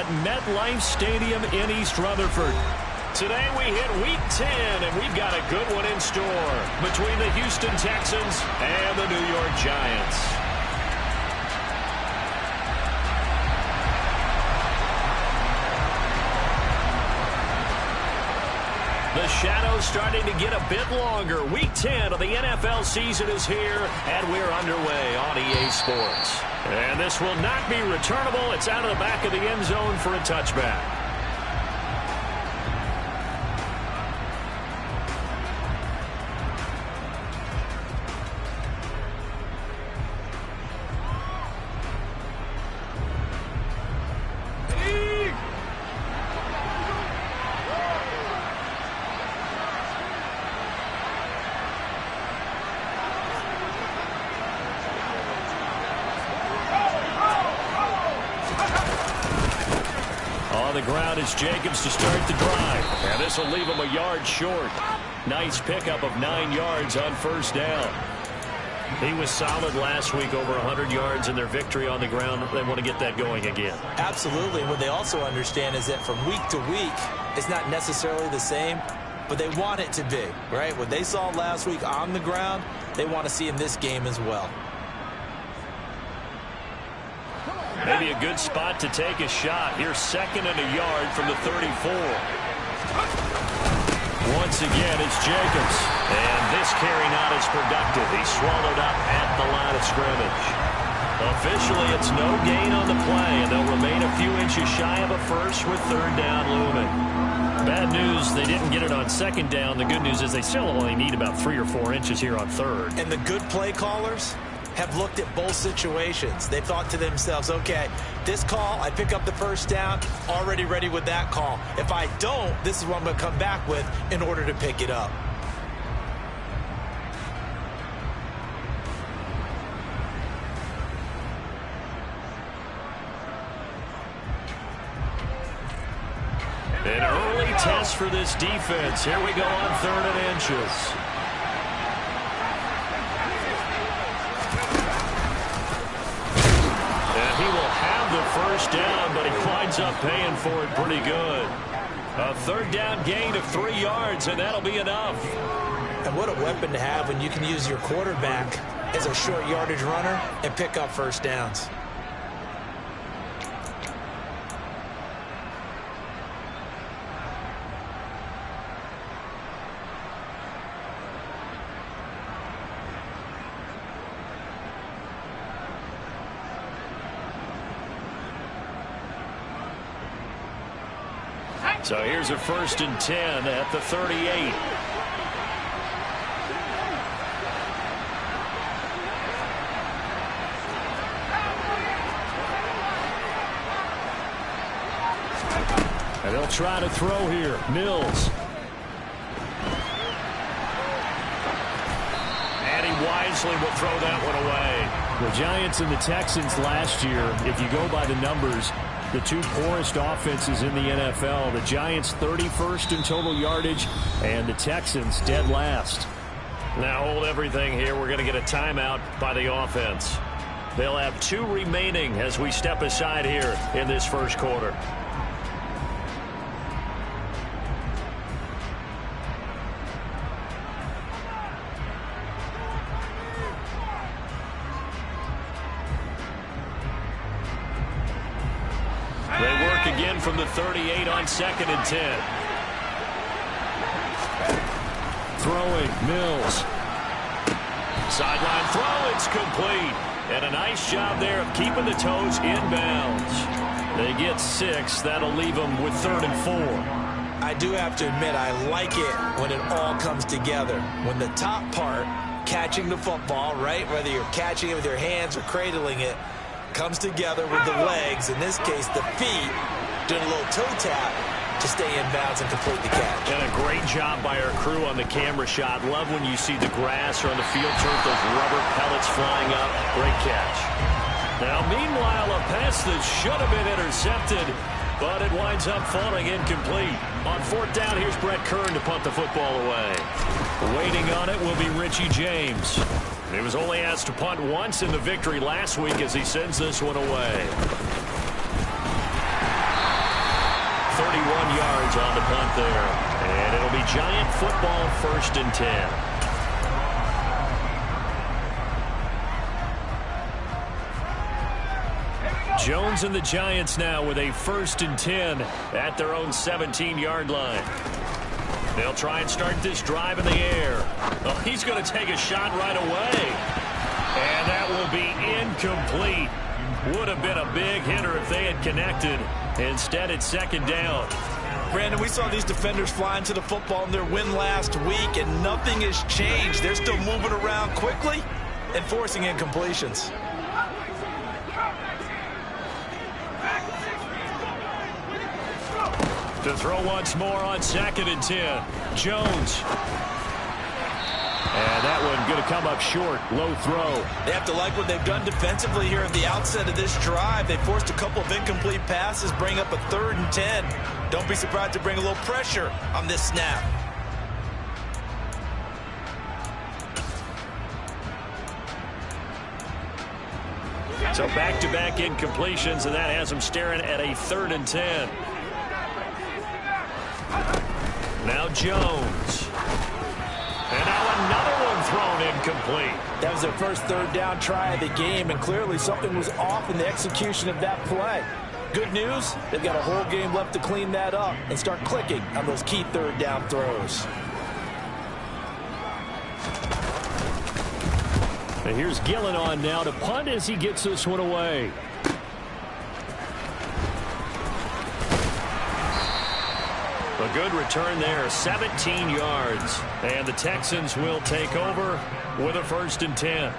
MetLife Stadium in East Rutherford. Today we hit Week 10, and we've got a good one in store between the Houston Texans and the New York Giants. The shadow's starting to get a bit longer. Week 10 of the NFL season is here, and we're underway on EA Sports. And this will not be returnable. It's out of the back of the end zone for a touchback. The ground is Jacobs to start the drive. And this will leave him a yard short. Nice pickup of 9 yards on first down. He was solid last week, over 100 yards in their victory on the ground. They want to get that going again. Absolutely. What they also understand is that from week to week, it's not necessarily the same, but they want it to be, right? What they saw last week on the ground, they want to see in this game as well. Maybe a good spot to take a shot. Here's 2nd and a yard from the 34. Once again, it's Jacobs. And this carry not as productive. He's swallowed up at the line of scrimmage. Officially, it's no gain on the play, and they'll remain a few inches shy of a first with 3rd down looming. Bad news, they didn't get it on 2nd down. The good news is they still only need about 3 or 4 inches here on 3rd. And the good play callers have looked at both situations. They thought to themselves, okay, this call, I pick up the first down, already ready with that call. If I don't, this is what I'm going to come back with in order to pick it up. An early test for this defense. Here we go on 3rd and inches. First down, but he winds up paying for it pretty good. A 3rd down gain of 3 yards, and that'll be enough. And what a weapon to have when you can use your quarterback as a short yardage runner and pick up first downs. So here's a 1st and 10 at the 38. And they'll try to throw here. Mills. And he wisely will throw that one away. The Giants and the Texans last year, if you go by the numbers, the 2 poorest offenses in the NFL. The Giants 31st in total yardage, and the Texans dead last. Now hold everything here. We're going to get a timeout by the offense. They'll have 2 remaining as we step aside here in this first quarter. Again from the 38 on 2nd and 10. Throwing, Mills. Sideline throw, it's complete. And a nice job there of keeping the toes in bounds. They get 6. That'll leave them with 3rd and 4. I do have to admit, I like it when it all comes together. When the top part, catching the football, right, whether you're catching it with your hands or cradling it, comes together with the legs, in this case the feet, doing a little toe tap to stay in bounds and complete the catch. And a great job by our crew on the camera shot. Love when you see the grass or on the field turf, those rubber pellets flying up. Great catch. Now, meanwhile, a pass that should have been intercepted, but it winds up falling incomplete. On 4th down, here's Brett Kern to punt the football away. Waiting on it will be Richie James. He was only asked to punt once in the victory last week as he sends this one away. yards on the punt there. And it'll be Giant football, 1st and 10. Jones and the Giants now with a 1st and 10 at their own 17-yard line. They'll try and start this drive in the air. Oh, he's going to take a shot right away. And that will be incomplete. Would have been a big hitter if they had connected. Instead, it's 2nd down. Brandon, we saw these defenders fly into the football in their win last week, and nothing has changed. They're still moving around quickly and forcing incompletions. To throw once more on 2nd and 10. Jones. And that one going to come up short. Low throw. They have to like what they've done defensively here at the outset of this drive. They forced a couple of incomplete passes, bring up a 3rd and 10. Don't be surprised to bring a little pressure on this snap. So back-to-back incompletions, and that has them staring at a 3rd and 10. Now Jones. And now another one thrown incomplete. That was their first 3rd down try of the game, and clearly something was off in the execution of that play. Good news, they've got a whole game left to clean that up and start clicking on those key 3rd down throws. And here's Gillen on now to punt as he gets this one away. A good return there, 17 yards. And the Texans will take over with a 1st and 10.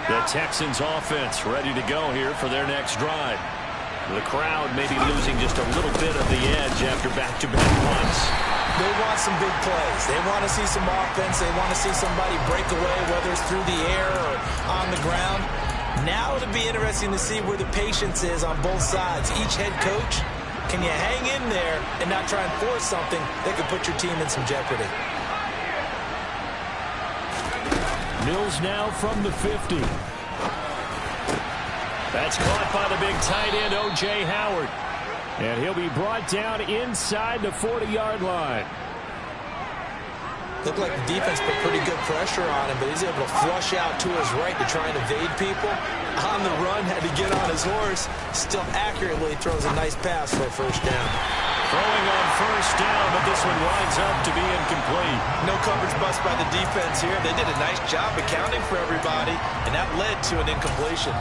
The Texans offense ready to go here for their next drive. The crowd may be losing just a little bit of the edge after back-to-back punts. They want some big plays. They want to see some offense. They want to see somebody break away, whether it's through the air or on the ground. Now it'll be interesting to see where the patience is on both sides. Each head coach, can you hang in there and not try and force something that could put your team in some jeopardy? Mills now from the 50. That's caught by the big tight end, O.J. Howard. And he'll be brought down inside the 40-yard line. Looked like the defense put pretty good pressure on him, but he's able to flush out to his right to try and evade people. On the run, had to get on his horse. Still accurately throws a nice pass for a 1st down. Throwing on 1st down, but this one winds up to be incomplete. No coverage bust by the defense here. They did a nice job accounting for everybody, and that led to an incompletion.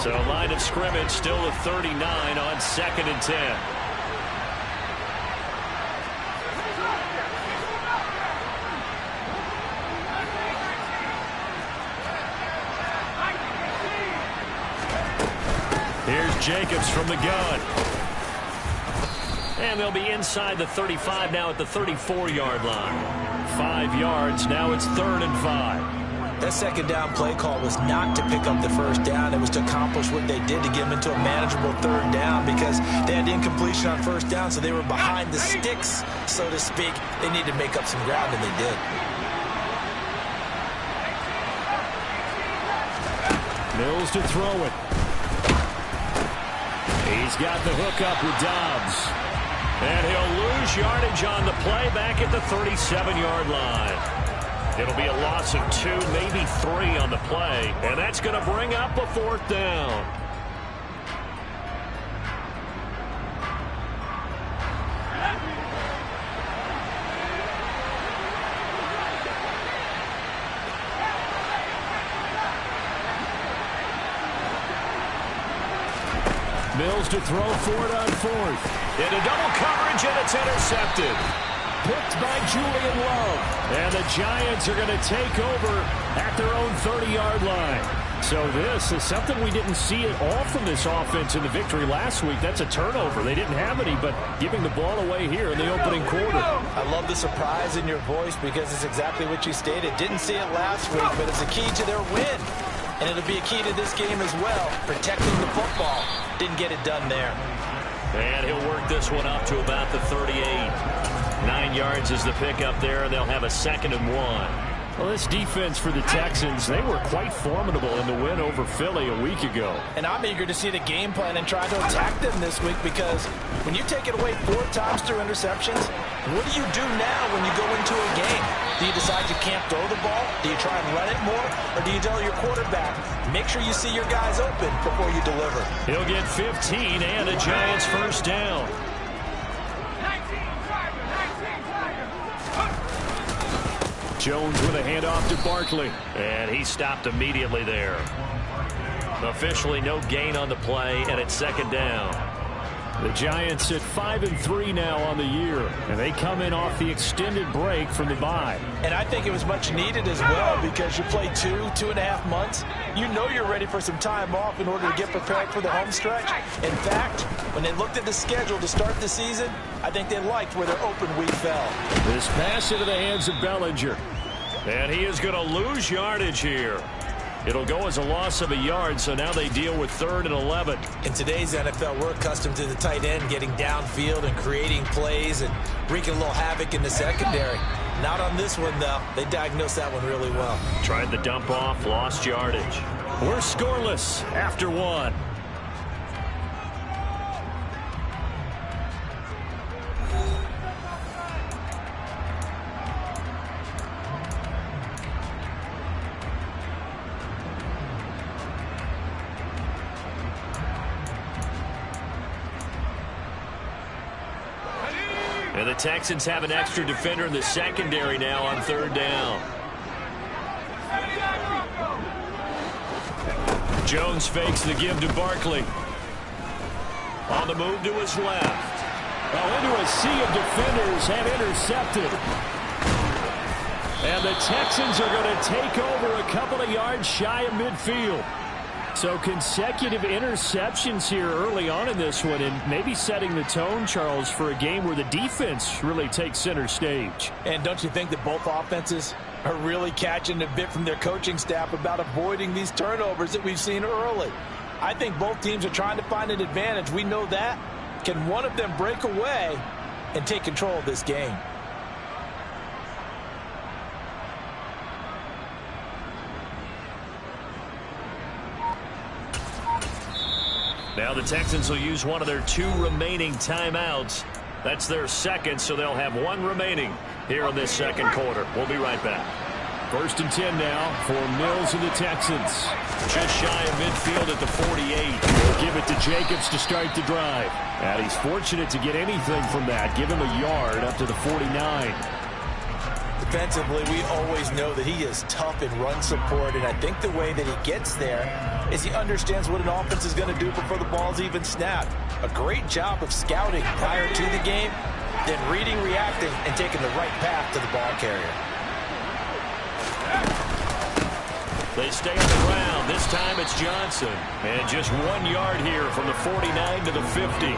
So line of scrimmage still at 39 on 2nd and 10. Here's Jacobs from the gun. And they'll be inside the 35 now at the 34-yard line. 5 yards, now it's 3rd and 5. That 2nd down play call was not to pick up the 1st down. It was to accomplish what they did to get them into a manageable 3rd down because they had incompletion on 1st down, so they were behind the sticks, so to speak. They needed to make up some ground, and they did. Mills to throw it. He's got the hook up with Dobbs. And he'll lose yardage on the play back at the 37-yard line. It'll be a loss of 2, maybe 3 on the play, and that's going to bring up a 4th down. Mills to throw for it on 4th. Into double coverage, and it's intercepted. Picked by Julian Love. And the Giants are going to take over at their own 30-yard line. So this is something we didn't see at all from this offense in the victory last week. That's a turnover. They didn't have any, but giving the ball away here in the opening quarter. I love the surprise in your voice because it's exactly what you stated. Didn't see it last week, but it's a key to their win. And it'll be a key to this game as well, protecting the football. Didn't get it done there. And he'll work this one up to about the 38. 9 yards is the pickup there, and they'll have a 2nd and 1. Well, this defense for the Texans, they were quite formidable in the win over Philly a week ago. And I'm eager to see the game plan and try to attack them this week because when you take it away 4 times through interceptions, what do you do now when you go into a game? Do you decide you can't throw the ball? Do you try and run it more? Or do you tell your quarterback, make sure you see your guys open before you deliver? He'll get 15 and a Giants first down. Jones with a handoff to Barkley. And he stopped immediately there. Officially no gain on the play, and it's 2nd down. The Giants at 5-3 now on the year, and they come in off the extended break from the bye. And I think it was much needed as well because you play 2.5 months. You know you're ready for some time off in order to get prepared for the home stretch. In fact, when they looked at the schedule to start the season, I think they liked where their open week fell. This pass into the hands of Bellinger. And he is going to lose yardage here. It'll go as a loss of a yard, so now they deal with 3rd and 11. In today's NFL, we're accustomed to the tight end getting downfield and creating plays and wreaking a little havoc in the secondary. Not on this one, though. They diagnosed that one really well. Tried the dump off, lost yardage. We're scoreless after 1. And the Texans have an extra defender in the secondary now on 3rd down. Jones fakes the give to Barkley. On the move to his left. Oh, into a sea of defenders and intercepted. And the Texans are going to take over a couple of yards shy of midfield. So consecutive interceptions here early on in this one, and maybe setting the tone, Charles, for a game where the defense really takes center stage. And don't you think that both offenses are really catching a bit from their coaching staff about avoiding these turnovers that we've seen early? I think both teams are trying to find an advantage. We know that. Can one of them break away and take control of this game? Now the Texans will use one of their 2 remaining timeouts. That's their 2nd, so they'll have 1 remaining here in this 2nd quarter. We'll be right back. 1st and 10 now for Mills and the Texans. Just shy of midfield at the 48. They'll give it to Jacobs to start the drive. And he's fortunate to get anything from that. Give him a yard up to the 49. Defensively, we always know that he is tough in run support, and I think the way that he gets there is he understands what an offense is going to do before the ball's even snapped. A great job of scouting prior to the game, then reading, reacting, and taking the right path to the ball carrier. They stay on the ground. This time it's Johnson. And just 1 yard here from the 49 to the 50.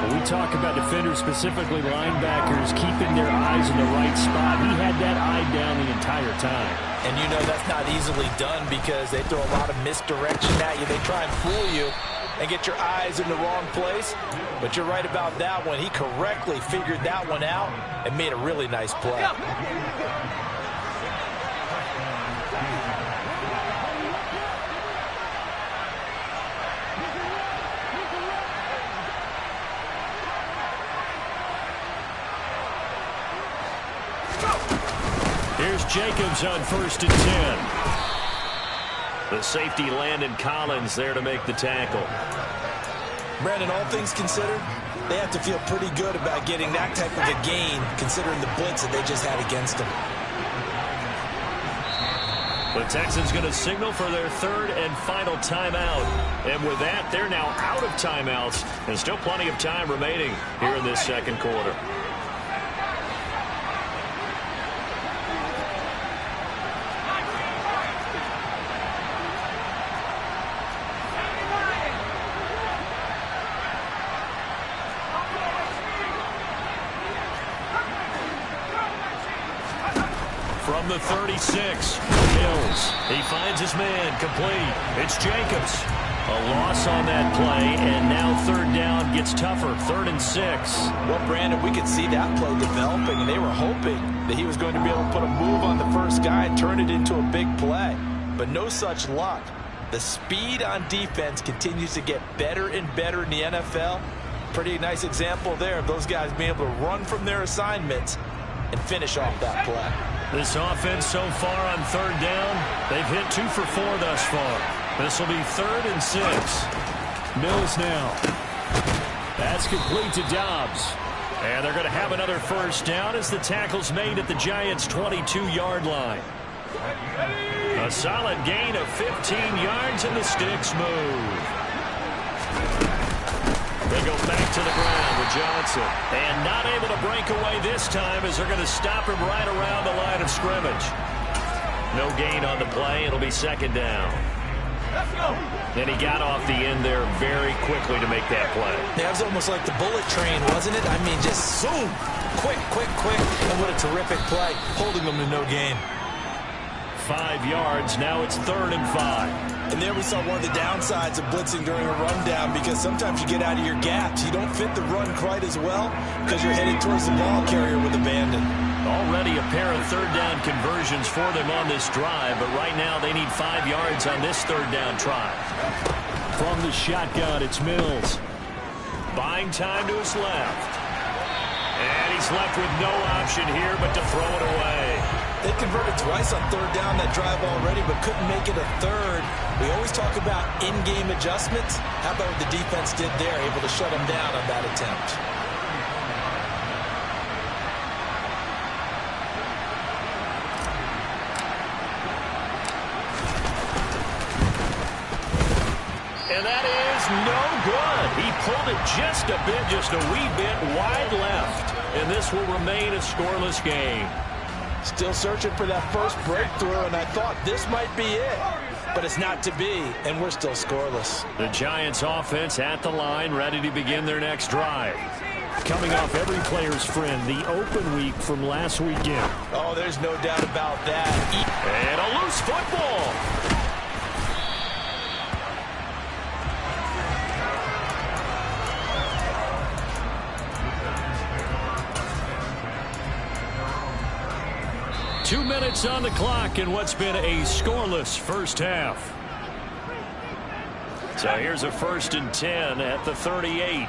When we talk about defenders, specifically linebackers, keeping their eyes in the right spot, he had that eye down the entire time. And you know that's not easily done because they throw a lot of misdirection at you. They try and fool you and get your eyes in the wrong place. But you're right about that one. He correctly figured that one out and made a really nice play. Here's Jacobs on 1st and 10. The safety Landon Collins there to make the tackle. Brandon, all things considered, they have to feel pretty good about getting that type of a gain considering the blitz that they just had against them. The Texans going to signal for their 3rd and final timeout. And with that, they're now out of timeouts and still plenty of time remaining here in this 2nd quarter. From the 36, Mills. He finds his man, complete. It's Jacobs. A loss on that play, and now third down gets tougher. 3rd and 6. Well, Brandon, we could see that play developing, and they were hoping that he was going to be able to put a move on the first guy and turn it into a big play. But no such luck. The speed on defense continues to get better and better in the NFL. Pretty nice example there of those guys being able to run from their assignments and finish off that play. This offense so far on 3rd down, they've hit 2 for 4 thus far. This will be 3rd and 6. Mills now. That's complete to Dobbs. And they're going to have another first down as the tackle's made at the Giants' 22-yard line. A solid gain of 15 yards, and the sticks move. They go back to the ground with Johnson. And not able to break away this time as they're going to stop him right around the line of scrimmage. No gain on the play. It'll be 2nd down. Let's go. And he got off the end there very quickly to make that play. That was almost like the bullet train, wasn't it? I mean, just zoom. Quick, quick, quick. And what a terrific play, holding them to no gain. 5 yards. Now it's 3rd and 5. And there we saw one of the downsides of blitzing during a rundown, because sometimes you get out of your gaps. You don't fit the run quite as well because you're headed towards the ball carrier with abandon. Already a pair of 3rd down conversions for them on this drive, but right now they need 5 yards on this 3rd down try. From the shotgun, it's Mills. Buying time to his left. And he's left with no option here but to throw it away. They converted twice on 3rd down that drive already, but couldn't make it a 3rd. We always talk about in-game adjustments. How about what the defense did there, able to shut them down on that attempt? And that is no good. He pulled it just a wee bit wide left. And this will remain a scoreless game. Still searching for that first breakthrough, and I thought this might be it. But it's not to be, and we're still scoreless. The Giants offense at the line, ready to begin their next drive. Coming off every player's friend, the open week from last weekend. Oh, there's no doubt about that. And a loose football. Two minutes on the clock in what's been a scoreless first half. So here's a 1st and 10 at the 38.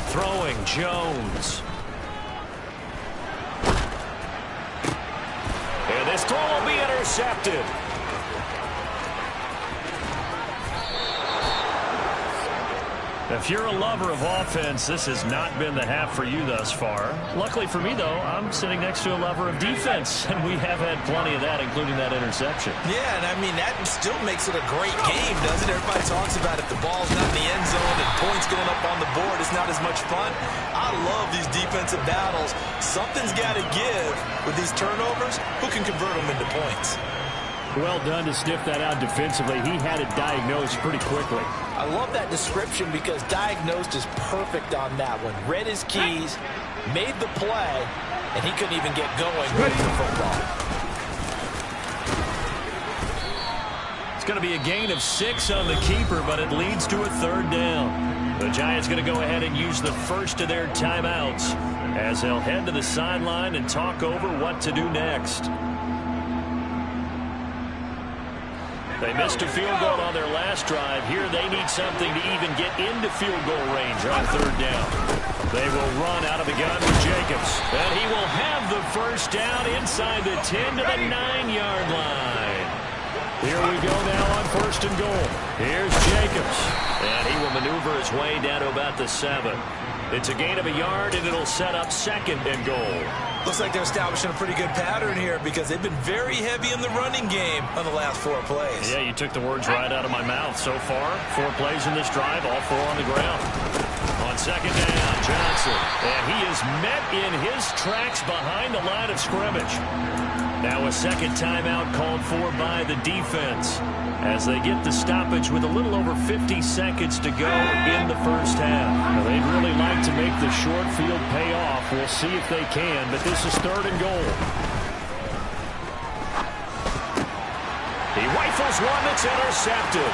Throwing Jones. And this throw will be intercepted. If you're a lover of offense, this has not been the half for you thus far. Luckily for me, though, I'm sitting next to a lover of defense, and we have had plenty of that, including that interception. Yeah, and I mean, that still makes it a great game, doesn't it? Everybody talks about if the ball's not in the end zone and points going up on the board, it's not as much fun. I love these defensive battles. Something's got to give with these turnovers. Who can convert them into points? Well done to sniff that out defensively. He had it diagnosed pretty quickly. I love that description because diagnosed is perfect on that one. Read his keys, made the play, and he couldn't even get going with the football. It's going to be a gain of 6 on the keeper, but it leads to a 3rd down. The Giants going to go ahead and use the first of their timeouts as they'll head to the sideline and talk over what to do next. They missed a field goal on their last drive. Here they need something to even get into field goal range on 3rd down. They will run out of the gun with Jacobs. And he will have the first down inside the 10 to the 9-yard line. Here we go now on 1st and goal. Here's Jacobs. And he will maneuver his way down to about the 7. It's a gain of a yard, and it'll set up 2nd and goal. Looks like they're establishing a pretty good pattern here because they've been very heavy in the running game on the last 4 plays. Yeah, you took the words right out of my mouth. So far, 4 plays in this drive, all 4 on the ground. On On second down, Johnson. And he is met in his tracks behind the line of scrimmage. Now a second timeout called for by the defense as they get the stoppage with a little over 50 seconds to go in the first half. Now, they'd really like to make the short field pay off. We'll see if they can, but this is 3rd and goal. He rifles one that's intercepted.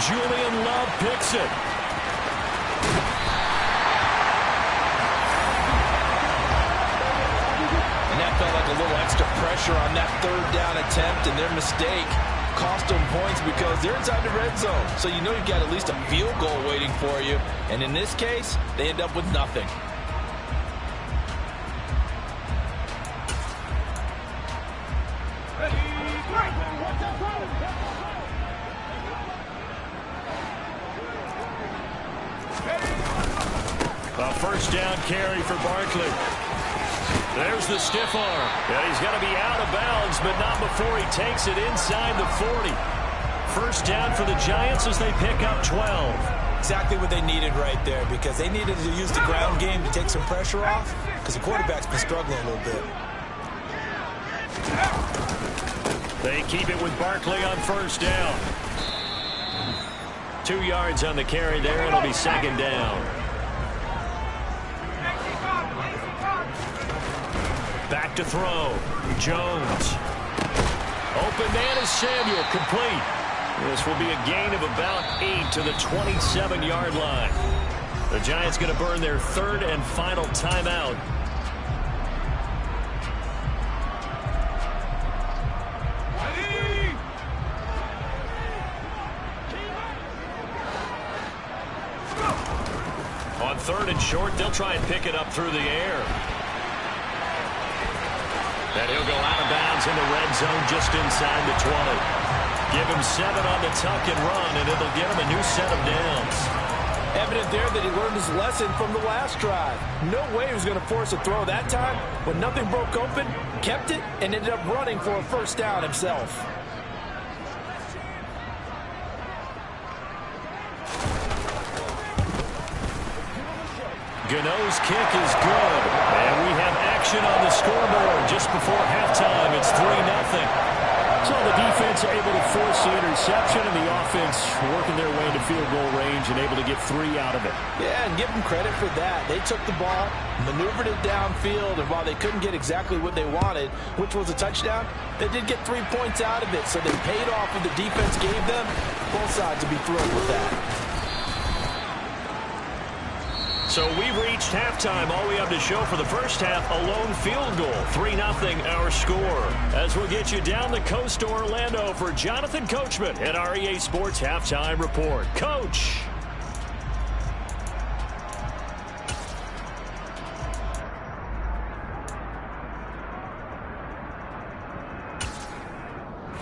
Julian Love picks it. And that felt like a little extra pressure on that 3rd down attempt, and their mistake cost them points because they're inside the red zone. So you know you've got at least a field goal waiting for you. And in this case, they end up with nothing. A first down carry for Barkley. There's the stiff arm. Yeah, he's got to be out of bounds, but not before he takes it inside the 40. First down for the Giants as they pick up 12. Exactly what they needed right there, because they needed to use the ground game to take some pressure off, because the quarterback's been struggling a little bit. They keep it with Barkley on first down. 2 yards on the carry there. It'll be second down. Back to throw. Jones. Open man is Samuel. Complete. This will be a gain of about 8 to the 27-yard line. The Giants going to burn their 3rd and final timeout. On 3rd and short, they'll try and pick it up through the air. And he'll go out of bounds in the red zone just inside the 20. Give him 7 on the tuck and run, and it'll give him a new set of downs. Evident there that he learned his lesson from the last drive. No way he was going to force a throw that time. When nothing broke open, kept it, and ended up running for a first down himself. Gano's kick is good. And we have action on the scoreboard just before halftime. It's 3-0. So the defense able to force the interception, and the offense working their way into field goal range and able to get 3 out of it. Yeah, and give them credit for that. They took the ball, maneuvered it downfield, and while they couldn't get exactly what they wanted, which was a touchdown, they did get 3 points out of it. So they paid off what the defense gave them. Both sides to be thrilled with that. So we've reached halftime. All we have to show for the first half, a lone field goal. 3-0 our score. As we'll get you down the coast to Orlando for Jonathan Coachman at our EA Sports Halftime Report. Coach.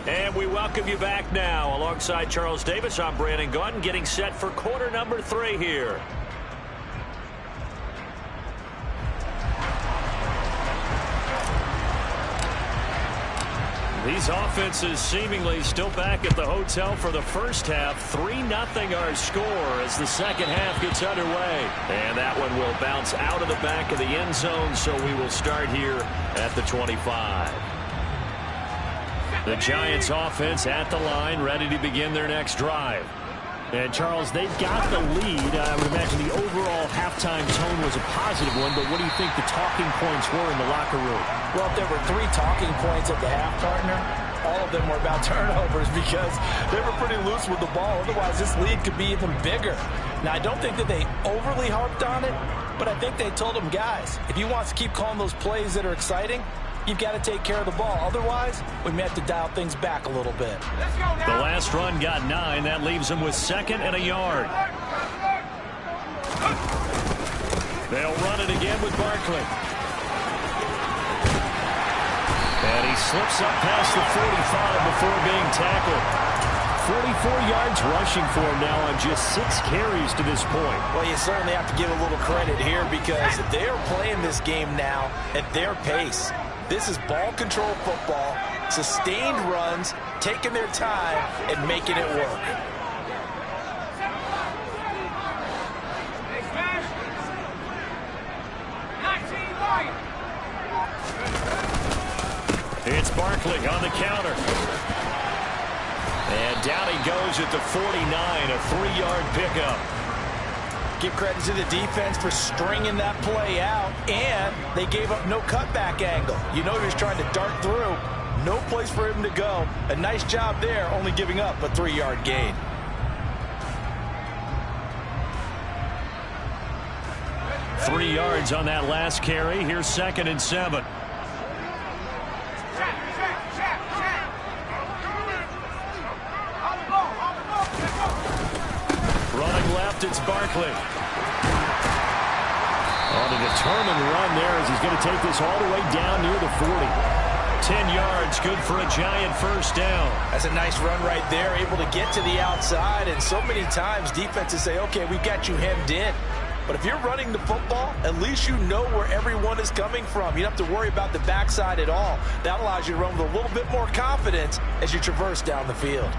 And we welcome you back now. Alongside Charles Davis, I'm Brandon Gaudin, getting set for quarter number 3 here. These offenses seemingly still back at the hotel for the first half. 3-0 our score as the second half gets underway. And that one will bounce out of the back of the end zone, so we will start here at the 25. The Giants offense at the line, ready to begin their next drive. And, Charles, they've got the lead. I would imagine the overall halftime tone was a positive one, but what do you think the talking points were in the locker room? Well, if there were 3 talking points at the half, partner, all of them were about turnovers because they were pretty loose with the ball. Otherwise, this lead could be even bigger. Now, I don't think that they overly harped on it, but I think they told them, guys, if you want to keep calling those plays that are exciting, you've got to take care of the ball. Otherwise, we may have to dial things back a little bit. The last run got 9. That leaves them with 2nd and a yard. They'll run it again with Barkley. And he slips up past the 45 before being tackled. 44 yards rushing for him now on just 6 carries to this point. Well, you certainly have to give a little credit here because they're playing this game now at their pace. This is ball control football, sustained runs, taking their time, and making it work. It's Barkley on the counter. And down he goes at the 49, a 3-yard pickup. Give credit to the defense for stringing that play out, and they gave up no cutback angle. You know he was trying to dart through. No place for him to go. A nice job there, only giving up a 3-yard gain. Three yards on that last carry. Here's 2nd and 7. Running left, it's Barkley. On a determined run there as he's going to take this all the way down near the 40. 10 yards, good for a Giant first down. That's a nice run right there, able to get to the outside. And so many times defenses say, okay, we got you hemmed in. But if you're running the football, at least you know where everyone is coming from. You don't have to worry about the backside at all. That allows you to run with a little bit more confidence as you traverse down the field.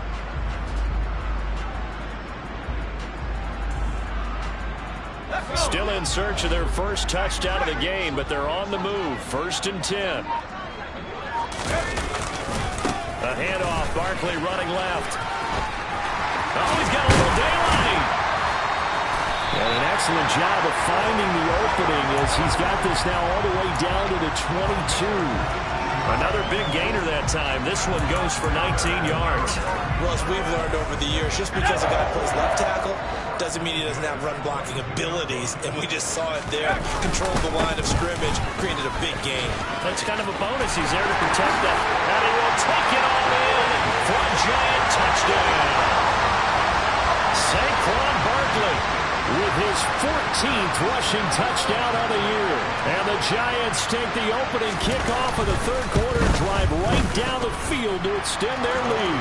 Still in search of their first touchdown of the game, but they're on the move. 1st and 10. A handoff. Barkley running left. Oh, he's got a little daylight. And an excellent job of finding the opening as he's got this now all the way down to the 22. Another big gainer that time. This one goes for 19 yards. Well, as we've learned over the years, just because a guy plays left tackle doesn't mean he doesn't have run blocking abilities, and we just saw it there. Controlled the line of scrimmage, created a big gain. That's kind of a bonus. He's there to protect that. And he will take it all in for a Giant touchdown. Saquon Barkley with his 14th rushing touchdown on the year. And the Giants take the opening kickoff of the third quarter, drive right down the field to extend their lead.